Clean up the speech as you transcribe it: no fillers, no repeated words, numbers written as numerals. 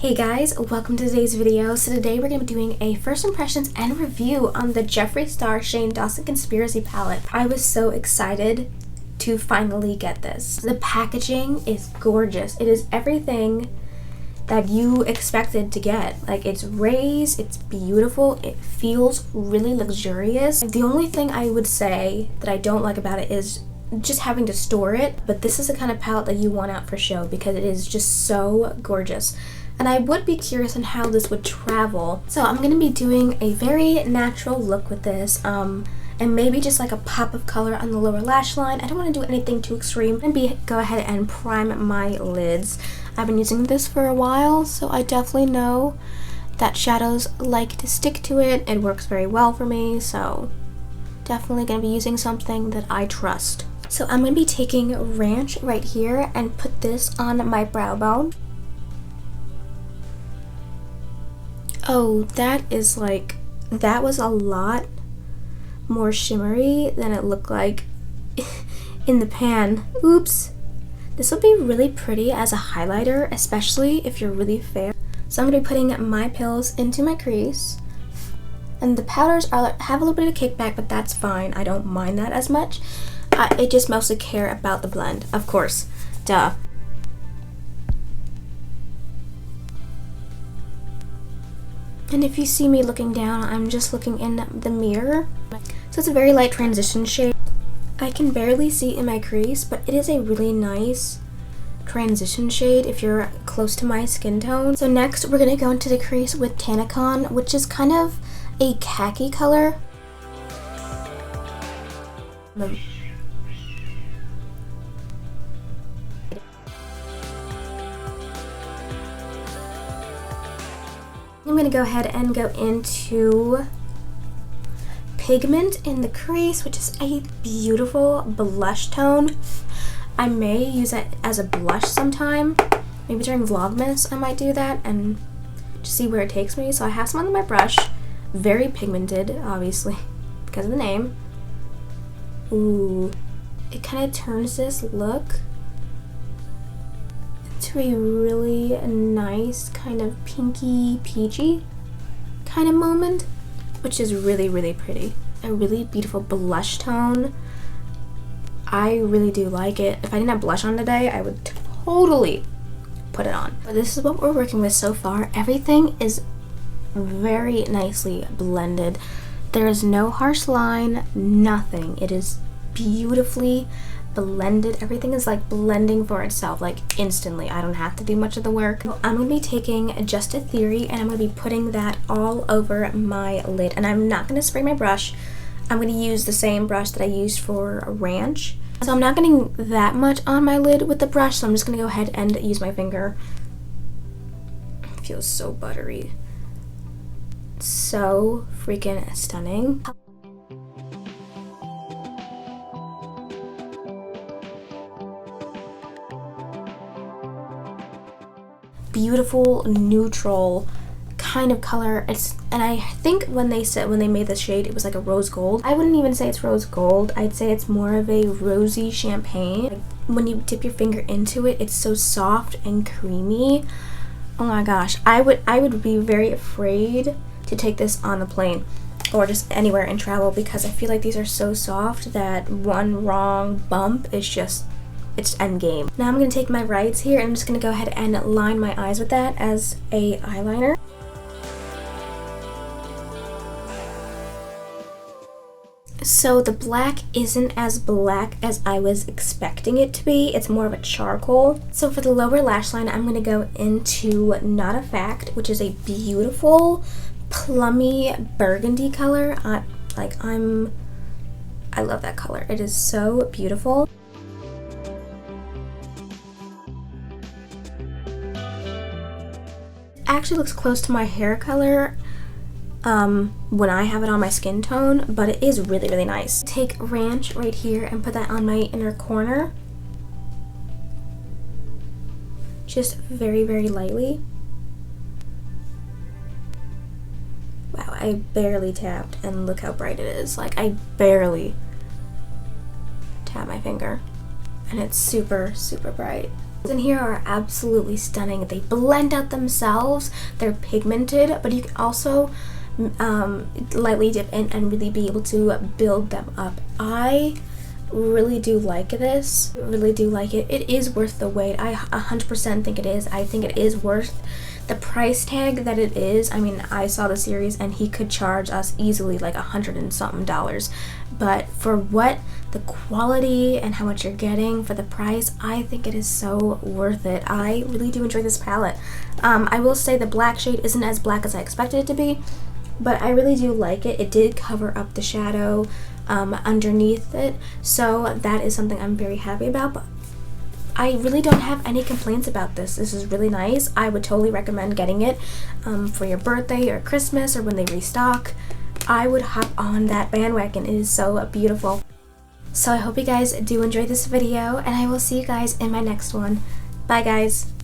Hey guys, welcome to today's video. So today we're going to be doing a first impressions and review on the Jeffree Star Shane Dawson Conspiracy Palette. I was so excited to finally get this. The packaging is gorgeous. It is everything that you expected to get. Like, it's raised, it's beautiful, it feels really luxurious. The only thing I would say that I don't like about it is just having to store it, but this is the kind of palette that you want out for show because it is just so gorgeous. And I would be curious on how this would travel. So I'm going to be doing a very natural look with this, and maybe just like a pop of color on the lower lash line. I don't want to do anything too extreme. And go ahead and prime my lids. I've been using this for a while, so I definitely know that shadows like to stick to it. It works very well for me, so definitely going to be using something that I trust. So I'm going to be taking Ranch right here and put this on my brow bone. Oh, that was a lot more shimmery than it looked like in the pan. Oops. This will be really pretty as a highlighter, especially if you're really fair. So I'm going to be putting my pills into my crease. And the powders have a little bit of kickback, but that's fine. I don't mind that as much. I just mostly care about the blend, of course. Duh. And if you see me looking down, I'm just looking in the mirror. So it's a very light transition shade. I can barely see in my crease, but it is a really nice transition shade if you're close to my skin tone. So next we're going to go into the crease with Tannicon, which is kind of a khaki color. I'm going to go ahead and go into Pigment in the crease, which is a beautiful blush tone. I may use it as a blush sometime. Maybe during Vlogmas I might do that and just see where it takes me. So I have some on my brush. Very pigmented, obviously, because of the name. Ooh, it kind of turns this look to a really nice kind of pinky peachy kind of moment, which is really, really pretty. A really beautiful blush tone. I really do like it. If I didn't have blush on today, I would totally put it on. But this is what we're working with so far. Everything is very nicely blended. There is no harsh line, nothing. It is beautifully blended. Everything is like blending for itself, like instantly. I don't have to do much of the work. I'm going to be taking Just a Theory and I'm going to be putting that all over my lid. And I'm not going to spray my brush. I'm going to use the same brush that I used for Ranch. So I'm not getting that much on my lid with the brush, so I'm just going to go ahead and use my finger. It feels so buttery. So freaking stunning. Beautiful neutral kind of color. And I think when they made the shade, it was like a rose gold. I wouldn't even say it's rose gold. I'd say it's more of a rosy champagne. Like, when you dip your finger into it, it's so soft and creamy. Oh my gosh, I would be very afraid to take this on the plane or just anywhere in travel because I feel like these are so soft that one wrong bump is just, it's endgame. Now I'm going to take my Rides here and I'm just going to go ahead and line my eyes with that as a eyeliner. So the black isn't as black as I was expecting it to be. It's more of a charcoal. So for the lower lash line, I'm going to go into Not a Fact, which is a beautiful plummy burgundy color. I love that color. It is so beautiful. Actually looks close to my hair color when I have it on my skin tone, but it is really, really nice. Take Ranch right here and put that on my inner corner. Just very, very lightly. Wow, I barely tapped and look how bright it is. Like, I barely tap my finger and it's super, super bright. in here are absolutely stunning. They blend out themselves. They're pigmented, but you can also lightly dip in and really be able to build them up. I really do like this. Really do like it. It is worth the wait. I 100% think it is. I think it is worth the price tag that it is. I mean, I saw the series and he could charge us easily like $100 and something, but for what the quality and how much you're getting for the price, I think it is so worth it. I really do enjoy this palette. I will say the black shade isn't as black as I expected it to be, but I really do like it. It did cover up the shadow underneath it, so that is something I'm very happy about. But I really don't have any complaints about this. This is really nice. I would totally recommend getting it for your birthday or Christmas or when they restock. I would hop on that bandwagon. It is so beautiful. So I hope you guys do enjoy this video, and I will see you guys in my next one. Bye guys.